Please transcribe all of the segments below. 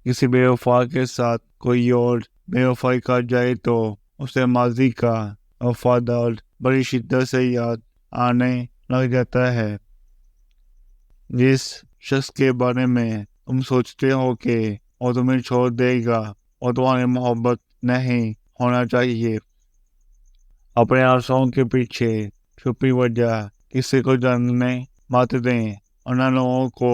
किसी बेवफा के साथ कोई और बेवफाई कर जाए तो उसे माजी का वफादार बड़ी शिद्दत से याद आने लग जाता है। जिस शख्स के बारे में तुम सोचते हो कि वो तुम्हें छोड़ देगा और तुम्हारी मोहब्बत नहीं होना चाहिए। अपने आंसुओं के पीछे छुपी वजह किसी को जानने मत दें, उन लोगों को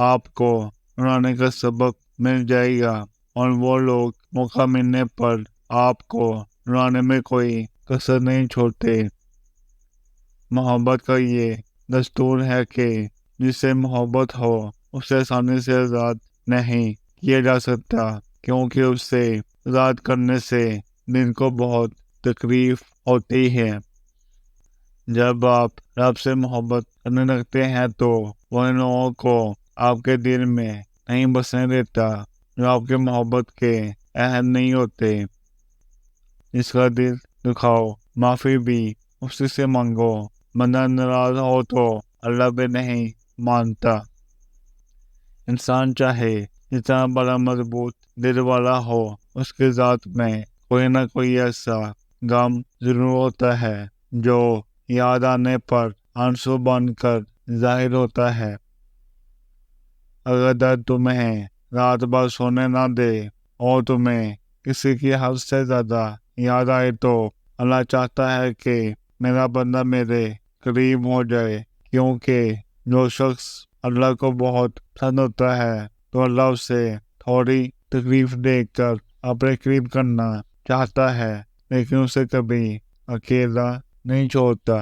आपको रुलाने का सबक मिल जाएगा और वो लोग मौका मिलने पर आपको रुलाने में कोई कसर नहीं छोड़ते। मोहब्बत का ये दस्तूर है कि जिससे मोहब्बत हो उसे आसानी से आज़ाद नहीं किया जा सकता, क्योंकि उससे आज़ाद करने से दिल को बहुत तकलीफ होती है। जब आप रब से मोहब्बत करने लगते हैं तो वो इन लोगों को आपके दिल में नहीं बसने देता जो आपके मोहब्बत के अहल नहीं होते। जिसका दिल दुखाओ, माफ़ी भी उसी से मांगो। बंदा नाराज हो तो अल्लाह भी नहीं मानता। इंसान चाहे जितना बड़ा मजबूत दिल वाला हो, उसके ज़ात में कोई ना कोई ऐसा गम जरूर होता है जो याद आने पर आंसू बनकर जाहिर होता है। अगर दर्द तुम्हें रात भर सोने ना दे और तुम्हें किसी की हद से ज़्यादा याद आए तो अल्लाह चाहता है कि मेरा बंदा मेरे करीब हो जाए, क्योंकि जो शख्स अल्लाह को बहुत पसंद होता है तो अल्लाह उसे थोड़ी तकलीफ देकर अपने करीब करना चाहता है, लेकिन उसे कभी अकेला नहीं छोड़ता।